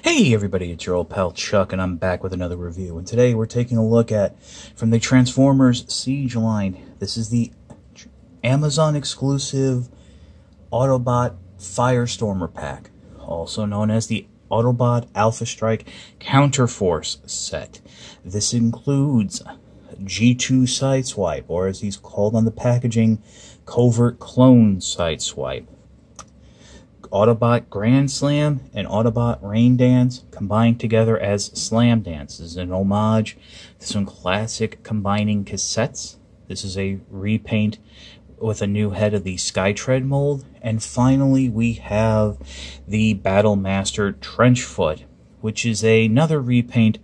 Hey everybody, it's your old pal Chuck, and I'm back with another review. And today we're taking a look at, from the Transformers Siege line, this is the Amazon exclusive Autobot Firestormer pack, also known as the Autobot Alphastrike Counterforce set. This includes G2 Sideswipe, or as he's called on the packaging, Covert Clone Sideswipe, Autobot Grand Slam and Autobot Rain Dance combined together as Slamdance. This is an homage to some classic combining cassettes. This is a repaint with a new head of the Skytread mold. And finally, we have the Battlemaster Trenchfoot, which is another repaint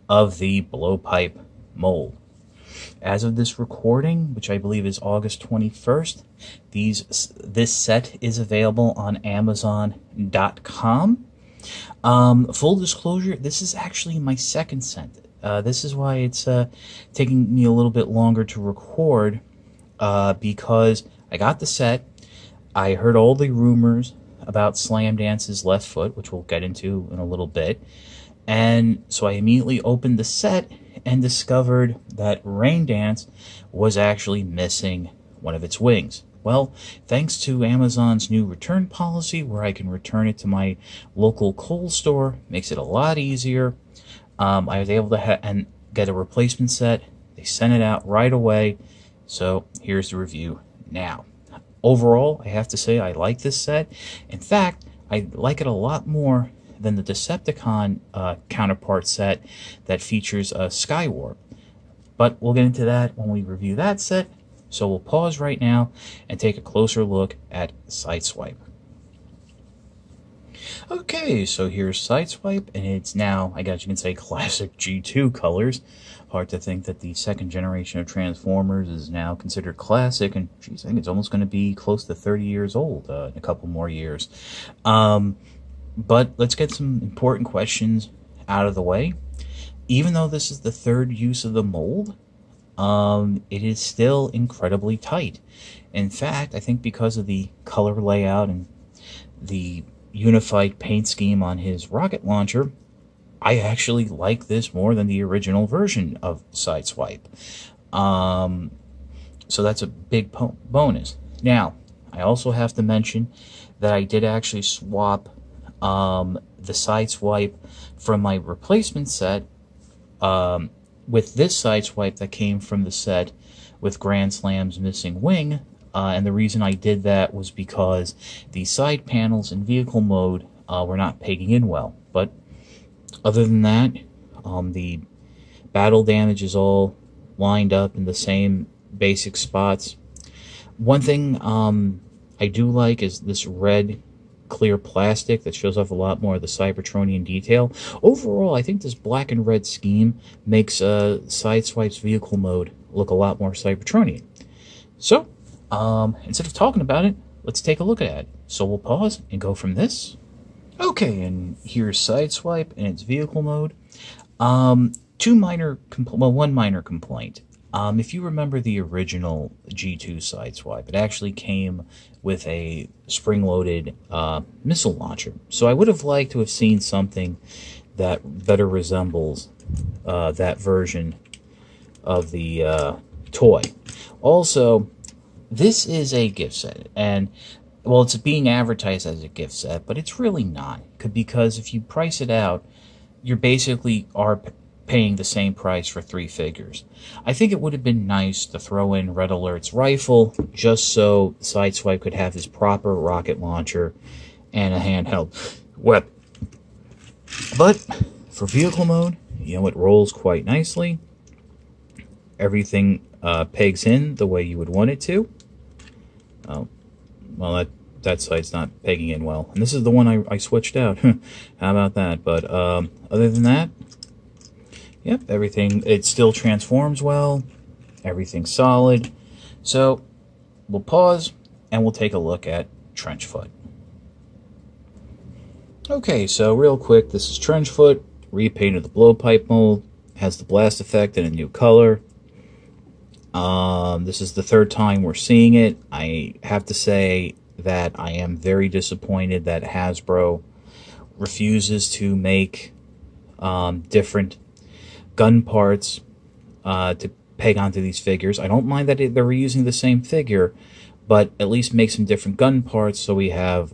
of the Blowpipe mold. As of this recording, which I believe is August 21st, this set is available on Amazon.com. Full disclosure, this is actually my second set. This is why it's taking me a little bit longer to record, because I got the set, I heard all the rumors about Slamdance's left foot, which we'll get into in a little bit, and so I immediately opened the set and discovered that Rain Dance was actually missing one of its wings. Well, thanks to Amazon's new return policy, where I can return it to my local Kohl's store, makes it a lot easier. I was able to get a replacement set. They sent it out right away, so here's the review now. Overall, I have to say I like this set. In fact, I like it a lot more than the Decepticon counterpart set that features a Skywarp. But we'll get into that when we review that set, so we'll pause right now and take a closer look at Sideswipe. Okay, so here's Sideswipe, and it's now, I guess you can say, classic G2 colors. Hard to think that the second generation of Transformers is now considered classic, and geez, I think it's almost going to be close to 30 years old in a couple more years. But let's get some important questions out of the way. Even though this is the third use of the mold, it is still incredibly tight. In fact, I think because of the color layout and the unified paint scheme on his rocket launcher, I actually like this more than the original version of Sideswipe. So that's a big bonus. Now, I also have to mention that I did actually swap the Sideswipe from my replacement set with this Sideswipe that came from the set with Grand Slam's missing wing, and the reason I did that was because the side panels in vehicle mode were not pegging in well. But other than that, the battle damage is all lined up in the same basic spots. One thing I do like is this red clear plastic that shows off a lot more of the Cybertronian detail. Overall, I think this black and red scheme makes Sideswipe's vehicle mode look a lot more Cybertronian. So, instead of talking about it, let's take a look at it. So we'll pause and go from this. Okay, and here's Sideswipe in its vehicle mode. One minor complaint. If you remember the original G2 Sideswipe, it actually came with a spring-loaded missile launcher. So I would have liked to have seen something that better resembles that version of the toy. Also, this is a gift set, and well, it's being advertised as a gift set, but it's really not, because if you price it out, you basically are paying the same price for 3 figures. I think it would have been nice to throw in Red Alert's rifle, just so Sideswipe could have his proper rocket launcher and a handheld weapon. But for vehicle mode, you know, it rolls quite nicely. Everything pegs in the way you would want it to. Oh, well, that side's not pegging in well. And this is the one I switched out. How about that? But other than that, yep, everything, it still transforms well. Everything's solid. So we'll pause and we'll take a look at Trenchfoot. Okay, so real quick, this is Trenchfoot, repainted the blowpipe mold, has the blast effect in a new color. This is the third time we're seeing it. I have to say that I am very disappointed that Hasbro refuses to make different gun parts to peg onto these figures. I don't mind that they're reusing the same figure, but at least make some different gun parts so we have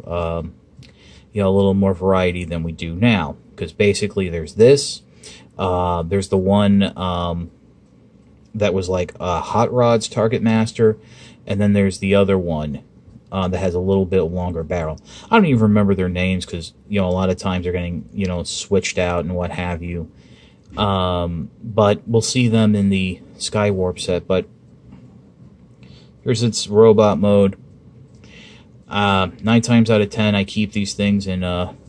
you know, a little more variety than we do now. Because basically there's this, there's the one that was like Hot Rod's Target Master, and then there's the other one that has a little bit longer barrel. I don't even remember their names because, you know, a lot of times they're getting, you know, switched out and what have you. But we'll see them in the Skywarp set. But here's its robot mode. 9 times out of 10 I keep these things in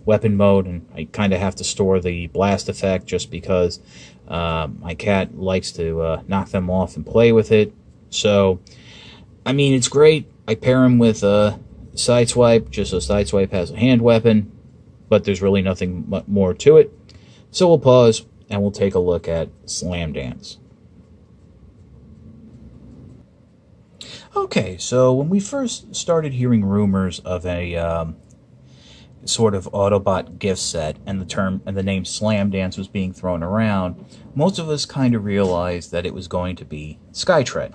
weapon mode, and I kind of have to store the blast effect just because my cat likes to knock them off and play with it. So, I mean, it's great. I pair him with Sideswipe, just so Sideswipe has a hand weapon, but there's really nothing more to it. So we'll pause, and we'll take a look at Slamdance. Okay, so when we first started hearing rumors of a sort of Autobot gift set, and the name Slamdance was being thrown around, most of us kind of realized that it was going to be Skytread.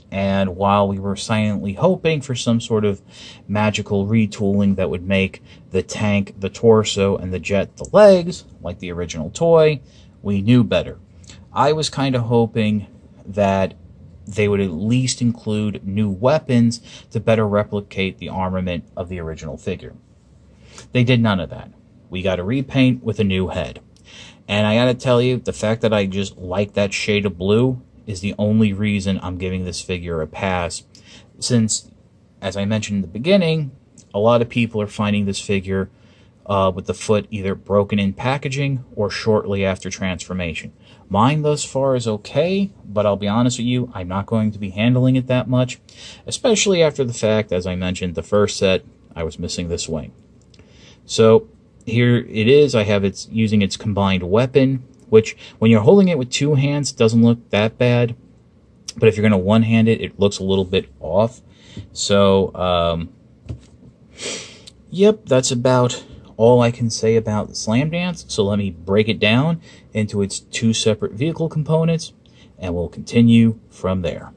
And while we were silently hoping for some sort of magical retooling that would make the tank the torso and the jet the legs, like the original toy, we knew better. I was kind of hoping that they would at least include new weapons to better replicate the armament of the original figure. They did none of that. We got a repaint with a new head. And I gotta tell you, the fact that I just like that shade of blue is the only reason I'm giving this figure a pass, since, as I mentioned in the beginning, a lot of people are finding this figure with the foot either broken in packaging or shortly after transformation. Mine thus far is okay, but I'll be honest with you, I'm not going to be handling it that much, especially after the fact, as I mentioned, the first set, I was missing this wing. So here it is. I have it using its combined weapon, which when you're holding it with two hands doesn't look that bad, but if you're going to one-hand it, it looks a little bit off. So, yep, that's about all I can say about Slamdance. So let me break it down into its two separate vehicle components, and we'll continue from there.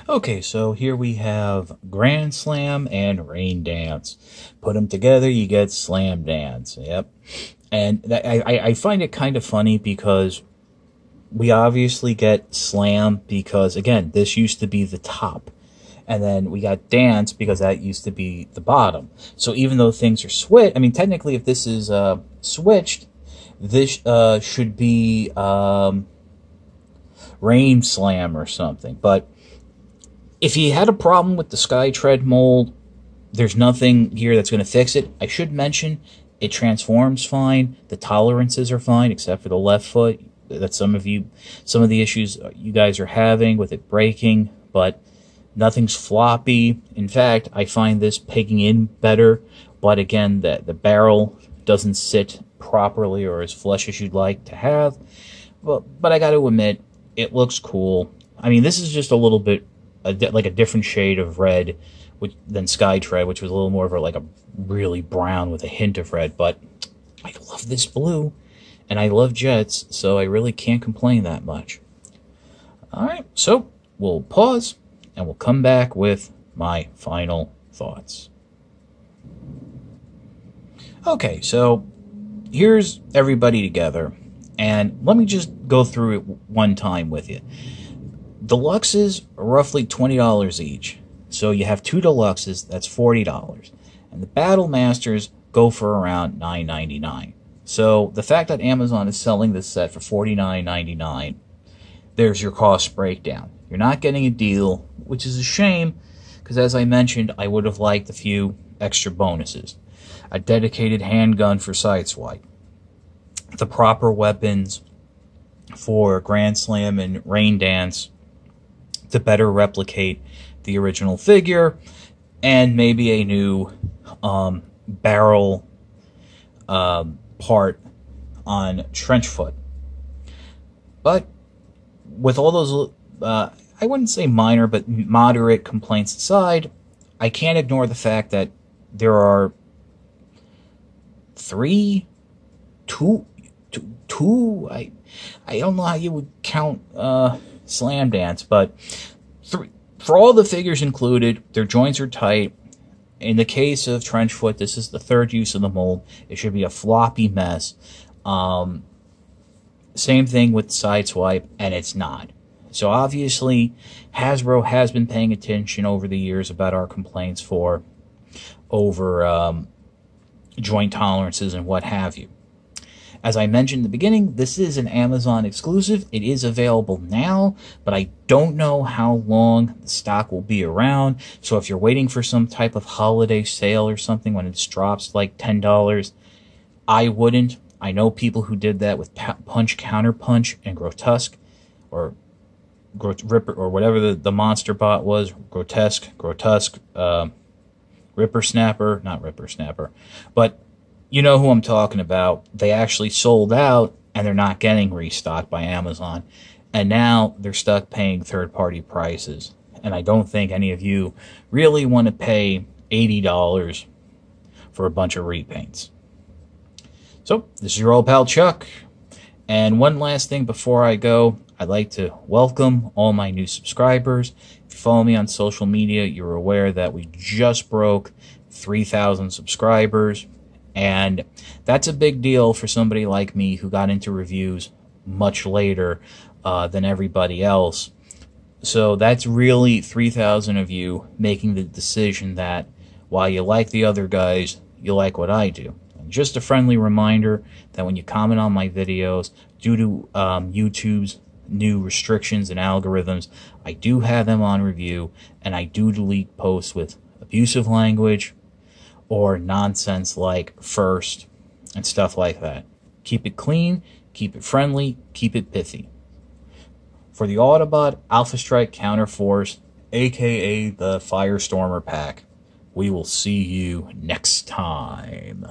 Okay, so here we have Grand Slam and Rain Dance. Put them together, you get Slamdance. Yep. And I find it kind of funny because we obviously get Slam because, again, this used to be the top. And then we got Dance because that used to be the bottom. So even though things are switched, I mean, technically if this is switched, this should be Rain Slam or something. But if you had a problem with the Skytread mold, there's nothing here that's going to fix it. I should mention, it transforms fine. The tolerances are fine, except for the left foot. That's some of the issues you guys are having with it breaking, but nothing's floppy. In fact, I find this pegging in better, but again, the barrel doesn't sit properly or as flush as you'd like to have. But I got to admit, it looks cool. I mean, this is just a little bit like a different shade of red than Skytread, which was a little more of like a really brown with a hint of red. But I love this blue, and I love jets, so I really can't complain that much. All right, so we'll pause, and we'll come back with my final thoughts. Okay, so here's everybody together, and let me just go through it one time with you. Deluxes are roughly $20 each. So you have two Deluxes, that's $40. And the Battle Masters go for around $9.99. So the fact that Amazon is selling this set for $49.99, there's your cost breakdown. You're not getting a deal, which is a shame, because as I mentioned, I would have liked a few extra bonuses. A dedicated handgun for Sideswipe. The proper weapons for Grand Slam and Rain Dance to better replicate the original figure, and maybe a new barrel part on Trenchfoot. But with all those, I wouldn't say minor, but moderate complaints aside, I can't ignore the fact that there are three, two, two. I don't know how you would count Slamdance, but three for all the figures included. Their joints are tight. In the case of Trenchfoot, this is the third use of the mold. It should be a floppy mess. Same thing with Sideswipe, and it's not. So obviously, Hasbro has been paying attention over the years about our complaints over joint tolerances and what have you. As I mentioned in the beginning, this is an Amazon exclusive. It is available now, but I don't know how long the stock will be around. So if you're waiting for some type of holiday sale or something when it drops like $10, I wouldn't. I know people who did that with Punch, Counterpunch, and Grotesque, or Ripper, or whatever the monster bot was. Grotesque, Ripper Snapper, not Ripper Snapper, but you know who I'm talking about. They actually sold out, and they're not getting restocked by Amazon. And now they're stuck paying third-party prices. And I don't think any of you really want to pay $80 for a bunch of repaints. So, this is your old pal Chuck. And one last thing before I go, I'd like to welcome all my new subscribers. If you follow me on social media, you're aware that we just broke 3,000 subscribers. And that's a big deal for somebody like me who got into reviews much later than everybody else. So that's really 3,000 of you making the decision that while you like the other guys, you like what I do. And just a friendly reminder that when you comment on my videos, due to YouTube's new restrictions and algorithms, I do have them on review, and I do delete posts with abusive language or nonsense like first and stuff like that. Keep it clean, keep it friendly, keep it pithy. For the Autobot, Alphastrike, Counterforce, aka the Firestormer pack, we will see you next time.